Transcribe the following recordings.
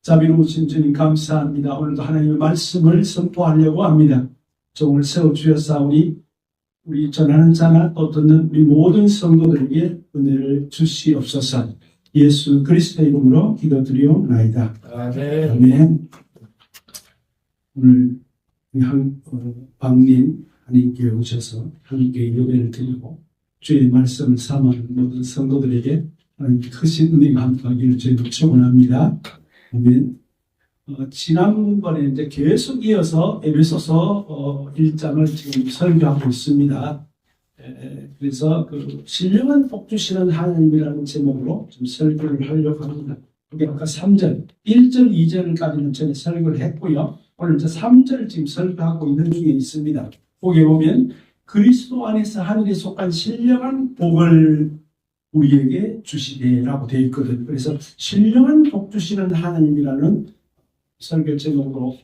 자비로우신 주님 감사합니다. 오늘도 하나님의 말씀을 선포하려고 합니다. 종을 세워주셨사오니 우리 전하는 자나 또 듣는 우리 모든 성도들에게 은혜를 주시옵소서. 예수 그리스도의 이름으로 기도드리옵나이다. 아멘. 아멘. 오늘 방님 하나님께 오셔서 함께 예배를 드리고 주의 말씀을 삼하는 모든 성도들에게 하나님께 크신 은혜가 함께하기를 저희도 축원합니다. 아멘. 지난번에 이제 계속 이어서 에베소서 1장을 지금 설교하고 있습니다. 그래서 그 신령한 복 주시는 하나님이라는 제목으로 좀 설교를 하려고 합니다. 그게 아까 3절, 1절, 2절까지는 전에 설교를 했고요. 오늘 이제 3절 지금 설교하고 있는 중에 있습니다. 거기에 보면 그리스도 안에서 하늘에 속한 신령한 복을 우리에게 주시되라고 되어 있거든요. 그래서 신령한 복 주시는 하나님이라는 설교 제목으로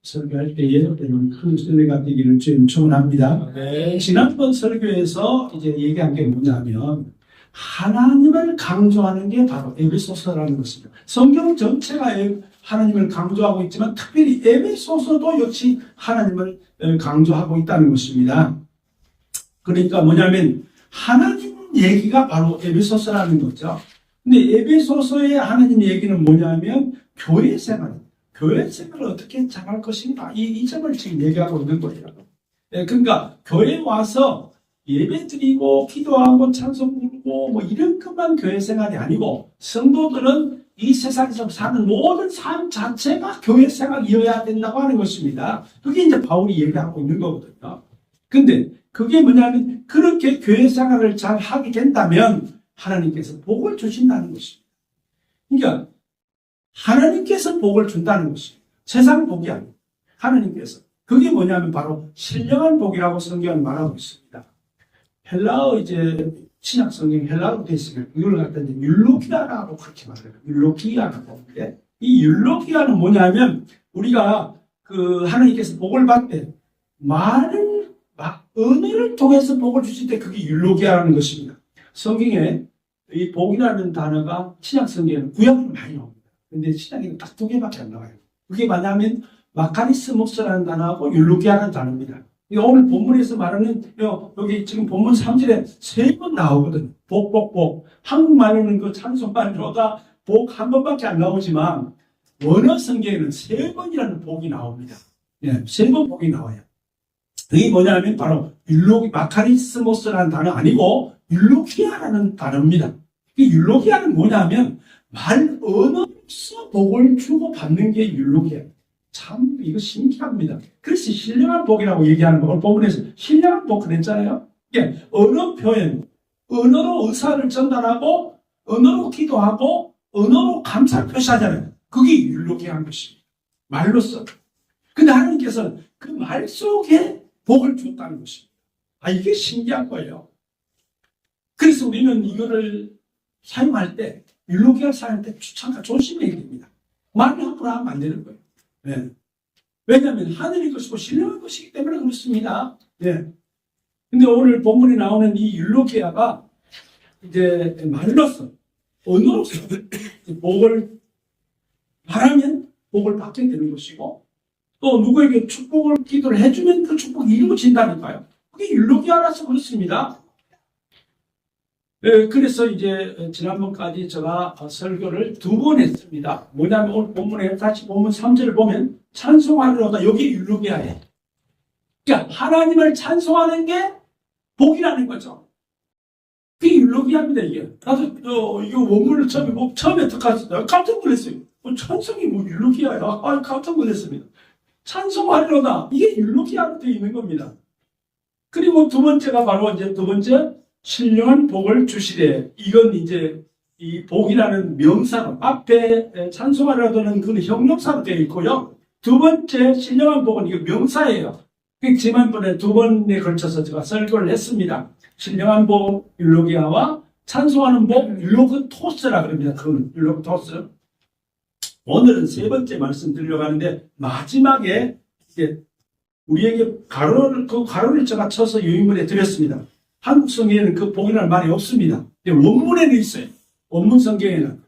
설교할 때에 큰 은혜가 되기를 주님 축원합니다. 네. 지난번 설교에서 이제 얘기한 게 뭐냐면 하나님을 강조하는 게 바로 에베소서라는 것입니다. 성경 전체가 하나님을 강조하고 있지만 특별히 에베소서도 역시 하나님을 강조하고 있다는 것입니다. 그러니까 뭐냐면 하나님 얘기가 바로 에베소서라는 거죠. 근데 에베소서의 하나님 얘기는 뭐냐면 교회 생활, 교회 생활을 어떻게 잘할 것인가 이 점을 지금 얘기하고 있는 거예요. 그러니까 교회에 와서 예배 드리고 기도하고 찬송 부르고 뭐 이런 것만 교회 생활이 아니고 성도들은 이 세상에서 사는 모든 삶 자체가 교회 생활이어야 된다고 하는 것입니다. 그게 이제 바울이 얘기하고 있는 거거든요. 근데 그게 뭐냐면 그렇게 교회 생활을 잘 하게 된다면 하나님께서 복을 주신다는 것입니다. 그러니까 하나님께서 복을 준다는 것입니다. 세상 복이 아니고 하나님께서. 그게 뭐냐면 바로 신령한 복이라고 성경은 말하고 있습니다. 헬라어 이제 신약 성경 헬라어로 되어 있으면 이걸 갖다 이제 율로기아라고 그렇게 말해요. 율로기아라고 하는데 이 율로기아는 뭐냐면 우리가 그 하나님께서 복을 받을 때 은혜를 통해서 복을 주실 때 그게 율로기아라는 것입니다. 성경에 이 복이라는 단어가 신약 성경에는 구약으로 많이 나옵니다. 근데 신약에는 딱 2개밖에 안 나와요. 그게 뭐냐면 마카리스모스라는 단어하고 율로기아라는 단어입니다. 오늘 본문에서 말하는 여기 지금 본문 3절에 3번 나오거든요. 복. 한국말로는 그 찬송반로가 복 한 번밖에 안 나오지만 원어 성경에는 3번이라는 복이 나옵니다. 3번 복이 나와요. 그게 뭐냐면 바로 마카리스모스라는 단어 아니고 율로기아라는 단어입니다. 이 율로기아는 뭐냐면 언어로서 복을 주고 받는 게 율로기아. 참 이거 신기합니다. 그래서 신령한 복이라고 얘기하는 거 오늘 본문에서 신령한 복 그랬잖아요. 이게 언어 표현, 언어로 의사를 전달하고 언어로 기도하고 언어로 감사를 표시하잖아요. 그게 율로기아인 것입니다. 말로써. 근데 하나님께서는 그 말 속에 복을 줬다는 것입니다. 이게 신기한 거예요. 그래서 우리는 이거를 사용할 때 율로기아 사용할 때 조심해야 됩니다. 말을 함부로 하면 안 되는 거예요. 왜냐하면 하늘의 것이고 신령한 것이기 때문에 그렇습니다. 근데 오늘 본문에 나오는 이 율로기아가 이제 말로서 언어로서 복을 말하면 복을 받게 되는 것이고 또 누구에게 축복을 기도를 해주면 그 축복이 이루어진다니까요. 그게 율로기아라서 그렇습니다. 그래서 이제 지난번까지 제가 설교를 2번 했습니다. 뭐냐면 오늘 본문에 다시 본문 3절을 보면 찬송하리로다 여기 율로기아예요. 그러니까 하나님을 찬송하는 게 복이라는 거죠. 그게 율로기아입니다 이게. 나도 이거 원문을 처음에 듣고 깜짝 놀랐어요. 찬송이 뭐 율로기아야? 깜짝 놀랐습니다. 찬송하리로다 이게 율로기아로 되어 있는 겁니다. 그리고 두 번째가 바로 이제 두 번째 신령한 복을 주시되 이건 이제 이 복이라는 명사로 앞에 찬송하리로다는 그는 형용사로 되어 있고요. 두 번째 신령한 복은 이거 명사예요. 지난번에 2번에 걸쳐서 제가 설교를 했습니다. 신령한 복 율로기아와 찬송하는 복 율로그토스라 그럽니다. 그건 율로그토스. 오늘은 3번째 말씀 드리려고 하는데 마지막에 이게 우리에게 가로를 제가 쳐서 유인문에 드렸습니다. 한국 성경에는 그 복이라는 말이 없습니다. 원문에는 있어요. 원문 성경에는.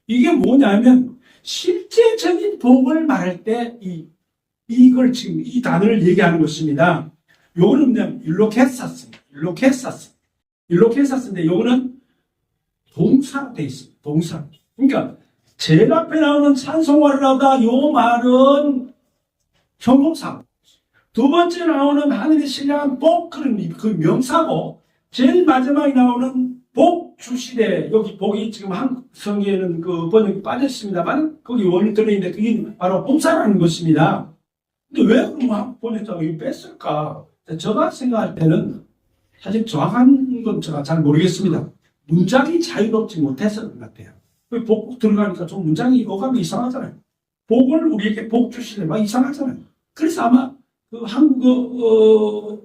이게 뭐냐면 실제적인 복을 말할 때 이걸 지금 이 단어를 얘기하는 것입니다. 요거는 그냥 일로케사스인데 요거는 동사로 되어 있습니다. 동사. 그러니까 제일 앞에 나오는 찬송하리라다 요 말은 형용사고, 두 번째 나오는 하늘의 신령한 복, 그 명사고, 제일 마지막에 나오는 복 주시되, 여기 복이 지금 한 성경에는 그 번역이 빠졌습니다만 거기 원이 들어있는데 그게 바로 동사라는 것입니다. 근데 왜 그럼 한 번역자가 이거 뺐을까? 제가 생각할 때는 사실 정확한 건 제가 잘 모르겠습니다. 문장이 자유롭지 못해서 그런 것 같아요. 복 들어가니까 좀 문장이 어감이 이상하잖아요. 복을 우리에게 복 주시네 막 이상하잖아요. 그래서 아마 그 한국어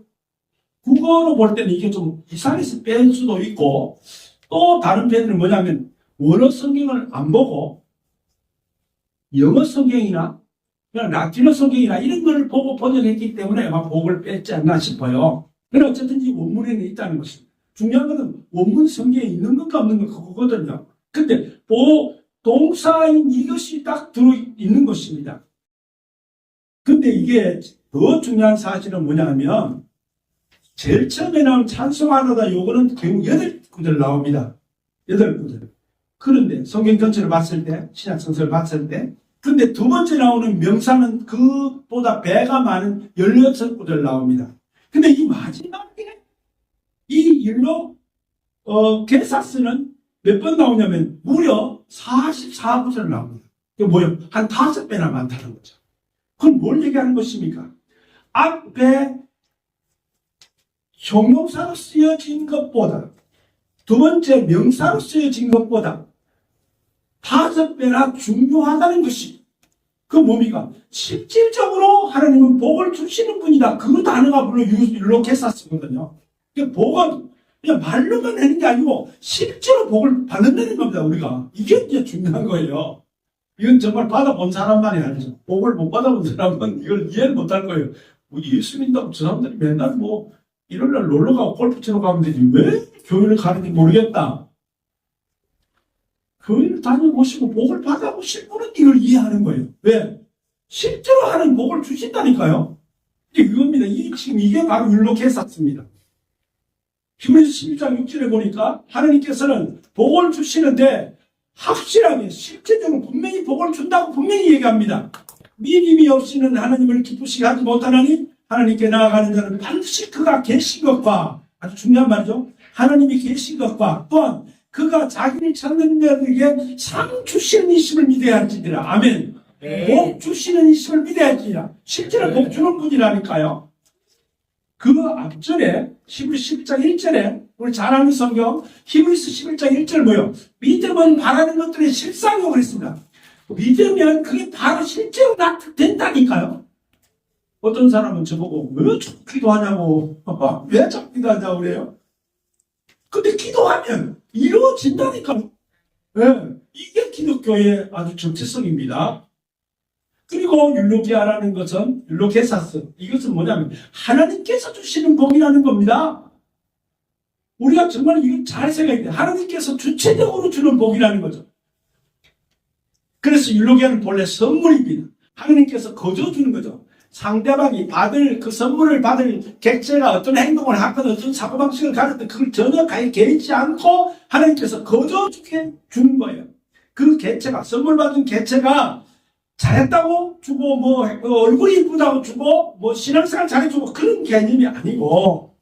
국어로 볼 때는 이게 좀 이상해서 뺀 수도 있고, 또 다른 편은 뭐냐면 원어 성경을 안 보고 영어 성경이나 그냥 라틴어 성경이나 이런 걸 보고 번역했기 때문에 아마 복을 뺐지 않나 싶어요. 그러나 어쨌든 이 원문에는 있다는 것입니다. 중요한 것은 원문 성경에 있는 것과 없는 것 그거거든요. 근데 동사인 이것이 딱 들어있는 것입니다. 근데 이게 더 중요한 사실은 뭐냐면 제일 처음에 나온 찬송하노다 요거는 결국 8구절 나옵니다. 8구절. 그런데 성경 전체를 봤을 때, 신약 성서를 봤을 때, 근데 두 번째 나오는 명사는 그보다 배가 많은 16구절 나옵니다. 근데 이 마지막에 이 게사스는 몇 번 나오냐면 무려 44구절 나옵니다. 이게 뭐예요? 한 5배나 많다는 거죠. 그럼 뭘 얘기하는 것입니까? 앞에 형용사로 쓰여진 것보다, 두 번째 명사로 쓰여진 것보다 5배나 중요하다는 것이, 그 뭡니까? 실질적으로 하나님은 복을 주시는 분이다. 그 단어가 물론 율로케사스거든요. 복은 그냥 말로만 하는 게 아니고 실제로 복을 받는다는 겁니다, 우리가. 이게 이제 중요한 거예요. 이건 정말 받아본 사람만이 알죠. 복을 못 받아본 사람은 이걸 이해를 못할 거예요. 뭐 예수 믿는다고 저 사람들이 맨날 뭐 일요일날 놀러 가고 골프 치러 가면 되지 왜 교회를 가는지 모르겠다. 교회를 다녀보시고 복을 받아보실 분은 이걸 이해하는 거예요. 왜? 실제로 하는 복을 주신다니까요. 이겁니다. 지금 이게 바로 율로케사스입니다. 히브리서 11장 6절에 보니까 하나님께서는 복을 주시는데 확실하게 실제적으로 분명히 복을 준다고 분명히 얘기합니다. 믿음이 없이는 하나님을 기쁘시게 하지 못하나니 하나님께 나아가는 자는 반드시 그가 계신 것과, 아주 중요한 말이죠. 하나님이 계신 것과 또한 그가 자기를 찾는 자들에게 상 주시는 이심을 믿어야 할지니라. 아멘. 복 주시는 이심을 믿어야 할지니라. 실제로 복 주는 분이라니까요. 그 앞절에 히브리서 11장 1절에 우리 잘 아는 성경 히브리서 11장 1절 뭐요? 믿음은 바라는 것들의 실상이라고 그랬습니다. 믿으면 그게 바로 실제로 나타된다니까요. 어떤 사람은 저보고 왜 자꾸 기도하냐고 왜 자꾸 기도하냐고 그래요. 근데 기도하면 이루어진다니까요. 네, 이게 기독교의 아주 정체성입니다. 그리고 율로게아라는 것은 율로게사스, 이것은 뭐냐면 하나님께서 주시는 복이라는 겁니다. 우리가 정말 이걸 잘 생각해야 돼요. 하나님께서 주체적으로 주는 복이라는 거죠. 그래서 율로게아는 본래 선물입니다. 하나님께서 거저 주는 거죠. 상대방이 받을 그 선물을 받을 객체가 어떤 행동을 하거나 어떤 사고방식을 가졌든 그걸 전혀 개의치 않고 하나님께서 거저 주는 거예요. 그 객체가, 선물 받은 객체가 잘했다고 주고 뭐 얼굴이 이쁘다고 주고 뭐 신앙생활 잘해주고 그런 개념이 아니고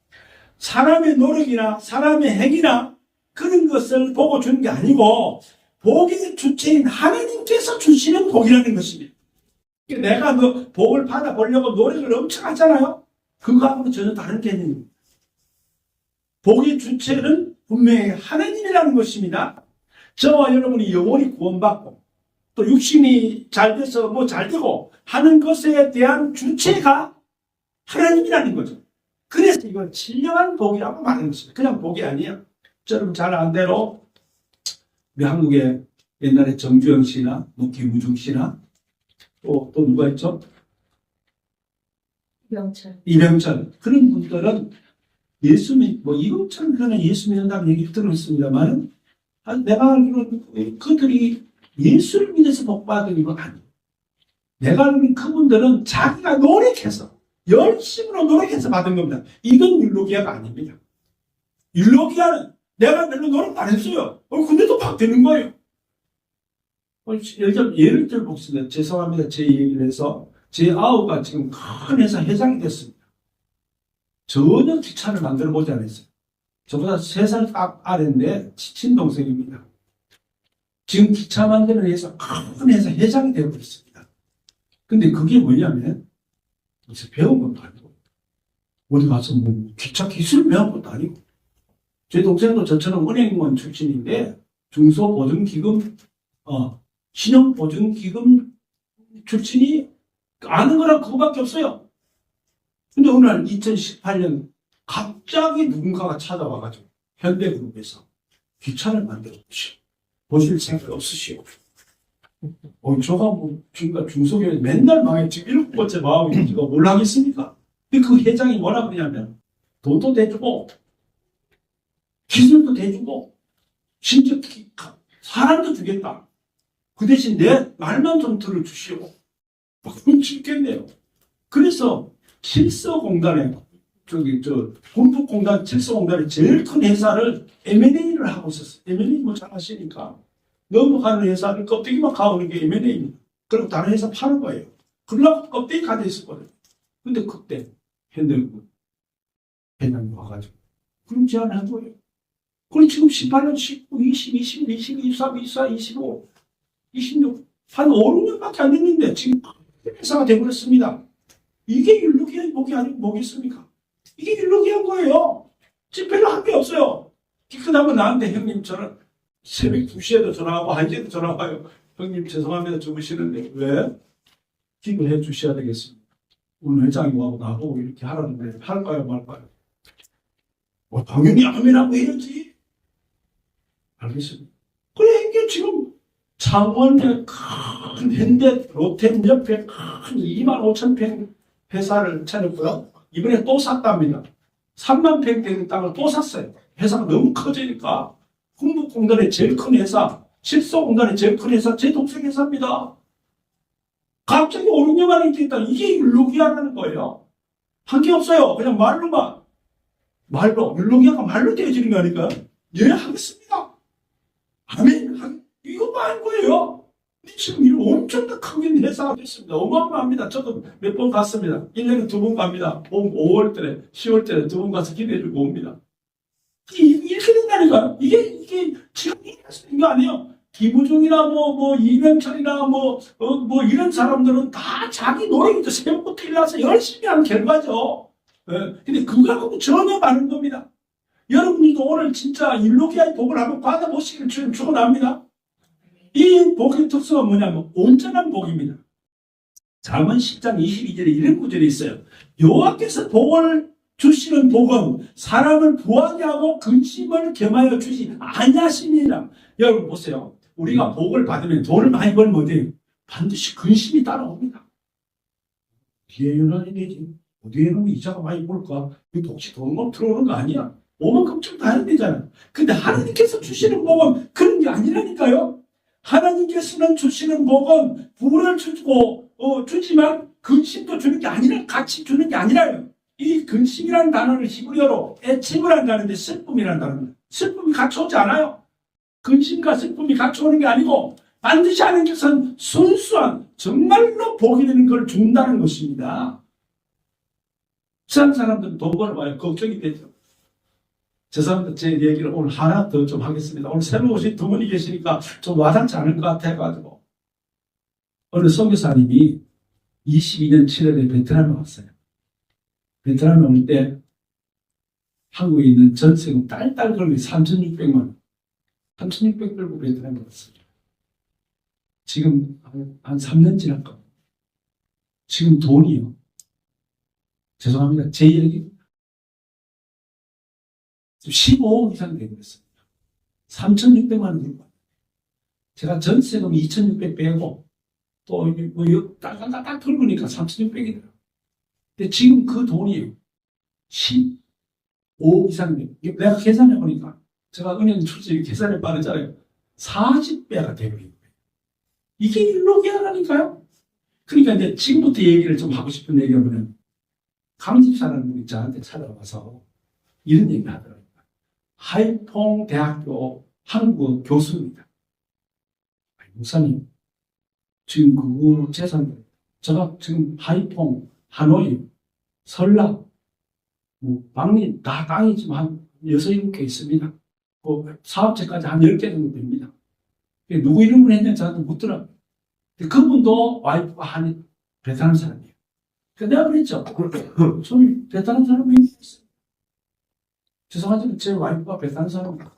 사람의 노력이나 사람의 행위나 그런 것을 보고 주는 게 아니고 복의 주체인 하나님께서 주시는 복이라는 것입니다. 내가 뭐 복을 받아보려고 노력을 엄청 하잖아요. 그거하고는 전혀 다른 개념입니다. 복의 주체는 분명히 하나님이라는 것입니다. 저와 여러분이 영원히 구원받고 또 육신이 잘 돼서 뭐 잘 되고 하는 것에 대한 주체가 하나님이라는 거죠. 그래서 이걸 진정한 복이라고 말하는 것입니다. 그냥 복이 아니에요. 여러분 잘 아는 대로 우리 한국에 옛날에 정주영 씨나 뭐 김우중 씨나 또 누가 있죠? 이병철 그런 분들은 예수 뭐 이병철 그러는 예수 믿는다는 얘기 들었습니다만 내가 알기로는 그들이 예수를 믿어서 복 받은 건 아니에요. 내가 아는 그분들은 자기가 노력해서 열심으로 노력해서 받은 겁니다. 이건 율로기아가 아닙니다. 율로기아는 내가 별로 노력 안 했어요. 근데도 받는 거예요. 예를 들어 보겠습니다. 죄송합니다. 제 얘기를 해서 제 아우가 지금 큰 회사 회장이 됐습니다. 전혀 귀찮을 만들어 보지 않았어요. 저보다 3살 딱 아래인데 친동생입니다. 지금 기차 만드는 회사 큰 회사 회장이 되어버렸습니다. 근데 그게 뭐냐면 어디서 배운 것도 아니고 어디 가서 뭐 기차 기술을 배운 것도 아니고 제 동생도 저처럼 은행원 출신인데 중소보증기금 신용보증기금 출신이 아는 거랑 그거밖에 없어요. 근데 어느 날 2018년 갑자기 누군가가 찾아와가지고 현대그룹에서 기차를 만들어 보실 생각 없으시오. 저가 뭐 지금까지 중소기업에 맨날 망했지 7번째 망하고 제가 뭘 하겠습니까? 근데 그 회장이 뭐라 그러냐면 돈도 대주고 기술도 대주고 심지어 사람도 주겠다. 그 대신 내 말만 좀 들어주시오. 그럼 죽겠네요. 그래서 칠서공단에 군부공단 칠서공단의 제일 큰 회사를 M&A를 하고 있었어요. M&A 뭐 잘 아시니까 넘어가는 회사를 껍데기만 가오는 게 M&A입니다. 그리고 다른 회사 파는 거예요. 그러려고 껍데기 가져 있었거든요. 근데 그때 현대그룹 회장이 와가지고 그런 제안을 한 거예요. 그럼 지금 18년, 19, 20, 21, 22, 23, 24, 25, 26, 한 5, 6년밖에 안 됐는데 지금 회사가 되어버렸습니다. 이게 율로기아의 복이 아니고 뭐겠습니까? 이게 율로기아인 거예요. 지금 별로 한 게 없어요. 그다음에 나한테 형님 저는 새벽 2시에도 전화하고 1시에도 전화와요. 형님 죄송합니다. 주무시는데 왜? 팁을 해 주셔야 되겠습니다. 오늘 회장이 와고 나보고 이렇게 하라는데 할까요 말까요? 당연히 아멘하고 해야지. 알겠습니다. 그래 이게 지금 창원에 큰 현대 롯데 옆에 큰 2만 5천 평 회사를 차렸고요. 이번에 또 샀답니다. 3만 평 되는 땅을 또 샀어요. 회사가 너무 커지니까 흥북공단의 제일 큰 회사, 칠서공단의 제일 큰 회사, 제 동생 회사입니다. 갑자기 5, 6년 만에 있다. 이게 율로기아라는 거예요. 한 게 없어요. 그냥 말로만. 율로기아가 말로 되어지는 거 아닐까요? 예, 하겠습니다. 아멘. 이것만 한 거예요. 근데 지금 이런 엄청 큰 회사가 됐습니다. 어마어마합니다. 저도 몇 번 갔습니다. 1년에 2번 갑니다. 5월 달에, 10월 달에 2번 가서 기대해주고 옵니다. 이렇게 된다니까요. 이게 지금 이런 거 아니에요. 김우중이나 이병철이나 이런 사람들은 다 자기 노력이죠. 새벽부터 일어나서 열심히 한 결과죠. 근데 그거 갖고 전혀 다른 겁니다. 여러분들도 오늘 진짜 율로기아의 복을 한번 받아보시기를 주님 축원합니다. 이 복의 특성은 뭐냐면 온전한 복입니다. 잠언 10장 22절에 이런 구절이 있어요. 여호와께서 복을 주시는 복은 사람을 부하게 하고 근심을 겸하여 주시 아니하심이라. 여러분 보세요. 우리가 복을 받으면 돈을 많이 벌면 어디에요? 반드시 근심이 따라옵니다. 뒤에 연한이 되지. 어디에 놓으면 이자가 많이 볼까? 이거 혹시 돈만 들어오는 거 아니야? 오만 걱정 다 해야 되잖아요. 근데 하나님께서 주시는 복은 그런 게 아니라니까요. 하나님께서는 주시는 복은 부를 주지만 근심도 주는 게 아니라 같이 주는 게 아니라요. 이 근심이라는 단어를 히브리어로 애침이라는 단어인데 슬픔이라는 단어입니다. 슬픔이 같이 오지 않아요. 근심과 슬픔이 같이 오는 게 아니고 반드시 하나님께서는 순수한 정말로 복이 되는 걸 준다는 것입니다. 세상 사람들은 돈 벌어봐요. 걱정이 되죠. 죄송합니다. 제 얘기를 오늘 하나 더 좀 하겠습니다. 오늘 새로 오신 두 분이 계시니까 좀 와닿지 않을 것 같아가지고 어느 선교사님이 22년 7월에 베트남에 왔어요. 베트남에 올 때 한국에 있는 전세금 딸딸 걸고 3,600만 원. 3,600 걸고 베트남에 왔어요. 지금 한 3년 지난 겁니다. 지금 돈이요. 죄송합니다. 제 얘기 15억 이상 되고 있습니다. 3,600만 원 들고 제가 전세금 2,600 빼고 또 딱 긁으니까 3,600이더라고요. 근데 지금 그 돈이 15억 이상 돼요. 내가 계산해 보니까 제가 은행 출신 계산해 빠르잖아요. 40배가 되버린 거예요. 이게 율로기아라니까요. 그러니까 이제 지금부터 얘기를 좀 하고 싶은 얘기가 뭐냐면, 강집사라는 분이 저한테 찾아와서 이런 얘기를 하더라고요. 하이퐁 대학교 한국어 교수입니다. 목사님, 지금 그 재산, 제가 지금 하이퐁, 하노이, 설라, 방리 다 땅이지만 6, 7개 있습니다. 사업체까지 한 10개 정도 됩니다. 누구 이름을 했냐 저한테 묻더라고요. 그분도 와이프가 한 베트남 사람이에요. 내가 그랬죠. 저는 베트남 사람이 있어요. 죄송하지만 제 와이프가 베트남 사람이에요.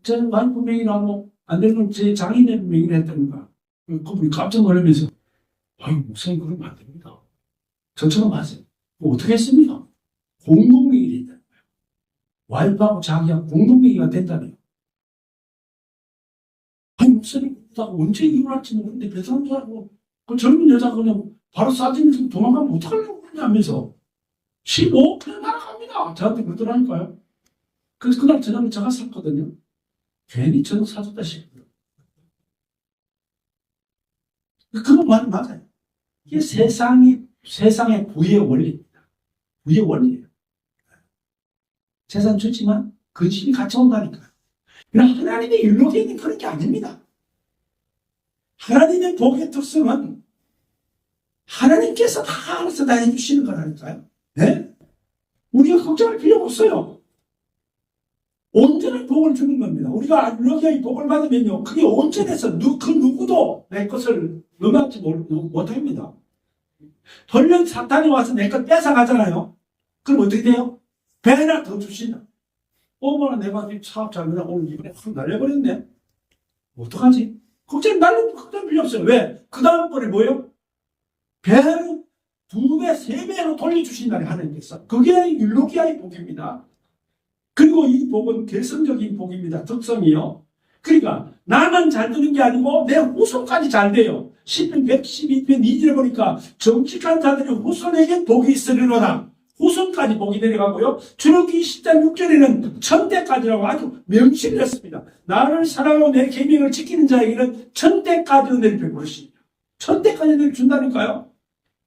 제 와이프 명의라고 안 되면 제 장인의 명의를 했다니까. 그분이 깜짝 놀라면서, 아유, 목사님 그러면 안 됩니다. 저처럼 하세요. 어떻게 했습니까? 공동명의를 했다는 거예요. 와이프하고 자기하고 공동명의가 된다네요. 아니, 목사님, 나 언제 이혼할지 모르는데 베트남 사람하고 그 젊은 여자가 그냥 바로 싸지면서 도망가면 어떡하려고 그러냐면서 15억 그냥 날아갑니다. 저한테 그러더라니까요. 그래서 그날 저녁에 제가 샀거든요. 괜히 저녁 사줬다 싶어요. 그건 말이 맞아요. 이게 세상의 부의 원리입니다. 부의 원리예요. 재산 주지만 근심이 같이 온다니까요. 그러나 하나님의 율로기에는 그런 게 아닙니다. 하나님의 복의 특성은 하나님께서 다 알아서 다 해주시는 거라니까요. 네? 우리가 걱정할 필요가 없어요. 온전한 복을 주는 겁니다. 우리가 율로기의 복을 받으면요, 그게 온전해서 그 누구도 내 것을 넘어가지 못합니다. 돌연 사탄이 와서 내 것 뺏어가잖아요. 그럼 어떻게 돼요? 배나 더 주신다. 어머나 내가 사업 잘 되나 오늘 이번에 확 날려버렸네. 어떡하지? 걱정 필요 없어요. 왜? 그 다음번에 뭐예요? 배로 2배, 3배로 돌려주신다니 하나님께서. 그게 율로기아의 복입니다. 그리고 이 복은 개성적인 복입니다. 특성이요. 그러니까 나만 잘 되는 게 아니고 내 후손까지 잘 돼요. 10편 112편 2절에 보니까 정직한 자들의 후손에게 복이 있으리로다. 후손까지 복이 내려가고요. 출애굽기 20장 6절에는 천대까지라고 아주 명시를 했습니다. 나를 사랑하고 내 계명을 지키는 자에게는 천대까지 은혜를 베풀으십니다. 천대까지 은혜를 준다니까요.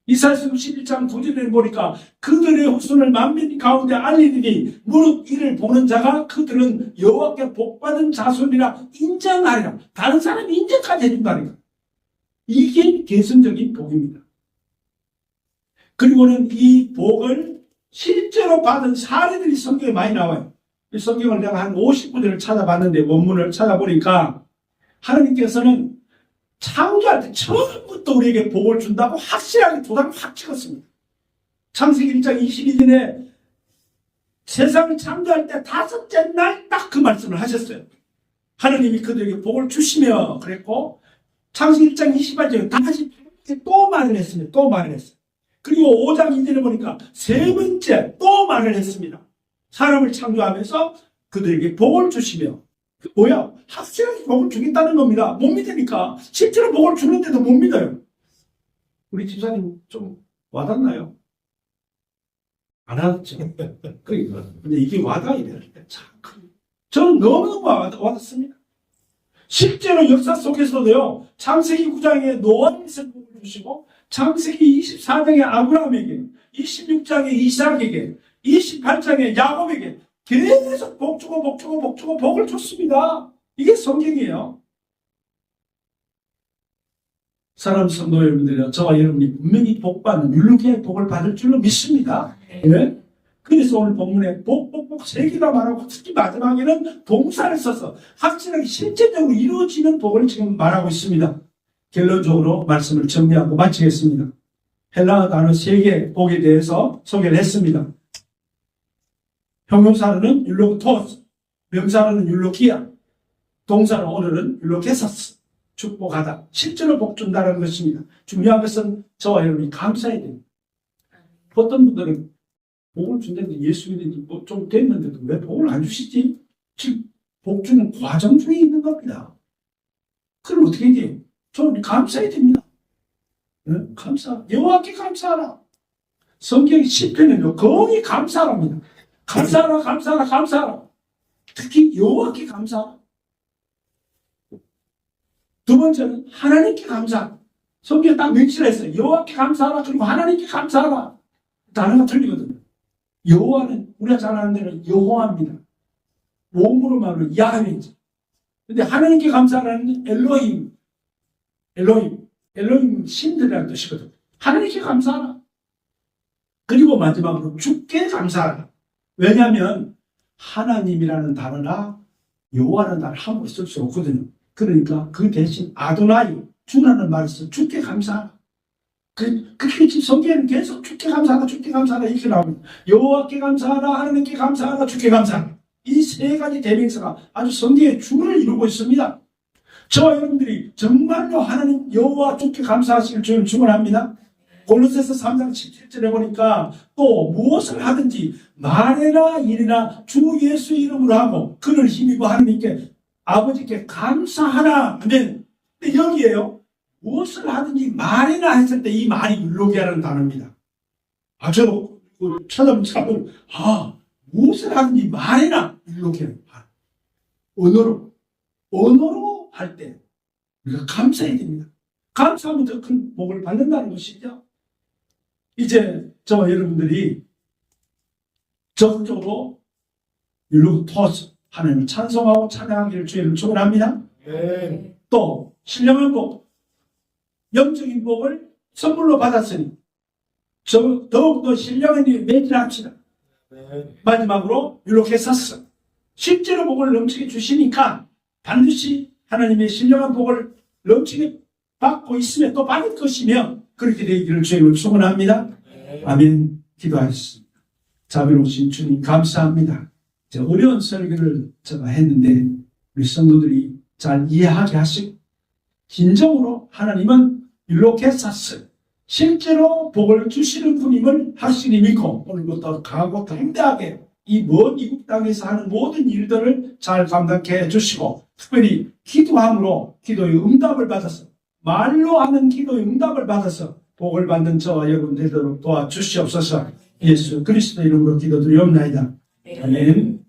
이사야서 11장 9절에 보니까 그들의 후손을 만민 가운데 알리니 무릇 이를 보는 자가 그들은 여호와께 복받은 자손이라 인정하리라. 다른 사람이 인정까지 해준다니까. 이게 개성적인 복입니다. 그리고는 이 복을 실제로 받은 사례들이 성경에 많이 나와요. 이 성경을 내가 한 50군데를 찾아봤는데 원문을 찾아보니까 하나님께서는 창조할 때 처음부터 우리에게 복을 준다고 확실하게 도장을 확 찍었습니다. 창세기 1장 22절에 세상을 창조할 때 5째 날 딱 그 말씀을 하셨어요. 하나님이 그들에게 복을 주시며 그랬고 창세기 1장 28절에 다시 또 말을 했습니다. 또 말을 했어요. 그리고 5장 2절에 보니까 세 번째 또 말을 했습니다. 사람을 창조하면서 그들에게 복을 주시며 뭐야? 확실하게 복을 주겠다는 겁니다. 못 믿으니까 실제로 복을 주는데도 못 믿어요. 우리 집사님 좀 와닿나요? 안 와닿죠? 그러니까 근데 이게 와닿아야 되는데 참 저는 너무너무 와닿습니다. 실제로 역사 속에서도요. 창세기 9장에 노아에서 복을 주시고 창세기 24장에 아브라함에게 26장에 이삭에게 28장에 야곱에게 계속 복 주고 복을 줬습니다. 이게 성경이에요. 사랑하는 성도 여러분들이요. 저와 여러분이 분명히 복받는 율로기아의 복을 받을 줄로 믿습니다. 네? 그래서 오늘 본문에 복 3개나 말하고 특히 마지막에는 동사를 써서 확실하게 실제적으로 이루어지는 복을 지금 말하고 있습니다. 결론적으로 말씀을 정리하고 마치겠습니다. 헬라어 단어 3개 복에 대해서 소개를 했습니다. 형용사로는 율로토스, 명사로는 율로기아, 동사로 오늘은 율로게사스, 축복하다, 실제로 복 준다는 것입니다. 중요한 것은 저와 여러분이 감사해야 됩니다. 어떤 분들은 복을 준다는데 예수 믿는 좀 됐는데도 왜 복을 안 주시지? 지금 복 주는 과정 중에 있는 겁니다. 그럼 어떻게 돼요? 저는 감사해야 됩니다. 네? 여호와께 감사하라. 성경의 시편은요, 거의 감사합니다. 감사하라. 특히 여호와께 감사하라. 두 번째는 하나님께 감사. 성경에 딱 명시를 했어요. 여호와께 감사하라. 그리고 하나님께 감사하라. 단어가 틀리거든요. 여호와는 우리가 잘 아는 대로 여호와입니다. 몸으로 말하면 야훼죠. 근데 하나님께 감사하라는 엘로힘 신들이라는 뜻이거든요. 하나님께 감사하라. 그리고 마지막으로 주께 감사하라. 왜냐하면 하나님이라는 단어나 여호와라는 단어를 함부로 쓸 수 없거든요. 그러니까 그 대신 아도나이, 주라는 말을 써 주께 감사하라. 그렇게 지금 성경에는 계속 주께 감사하라, 주께 감사하라 이렇게 나옵니다. 여호와께 감사하라, 하나님께 감사하라, 주께 감사하라. 이 세 가지 대명사가 아주 성경의 줄을 이루고 있습니다. 저와 여러분들이 정말로 하나님 여호와 주께 감사하시길 주님 축원합니다. 골로새서 3장 17절에 보니까 또 무엇을 하든지 말이나 일이나 주 예수의 이름으로 하고 그를 힘입어 하나님께 아버지께 감사하라. 아멘. 근데 여기에요. 무엇을 하든지 말이나 했을 때 이 말이 율로기아라는 단어입니다. 저도 찾아보면 무엇을 하든지 말이나 율로기아라는 단어. 언어로 할 때 우리가 감사해야 됩니다. 감사하면 더 큰 복을 받는다는 것이죠. 이제 저와 여러분들이 적극적으로 율로토스 하나님을 찬송하고 찬양하기를 주님을 축원합니다. 네. 또 신령한 복, 영적인 복을 선물로 받았으니 더욱더 신령한 일에 매진합시다. 네. 마지막으로 율로케사스, 실제로 복을 넘치게 주시니까 반드시 하나님의 신령한 복을 넘치게 받고 있으면 또 받을 것이며 그렇게 되기를 주님을 축원합니다. 네. 아멘. 기도하겠습니다. 자비로우신 주님 감사합니다. 어려운 설교를 제가 했는데 우리 성도들이 잘 이해하게 하시고 진정으로 하나님은 율로케사스, 실제로 복을 주시는 분임을 확실히 믿고 오늘부터 강하고 담대하게 이 먼 이국 땅에서 하는 모든 일들을 잘 감당케 해주시고 특별히 기도함으로 기도의 응답을 받아서 말로 하는 기도의 응답을 받아서 복을 받는 저와 여러분 되도록 도와주시옵소서. 예수 그리스도 이름으로 기도드리옵나이다. 아멘.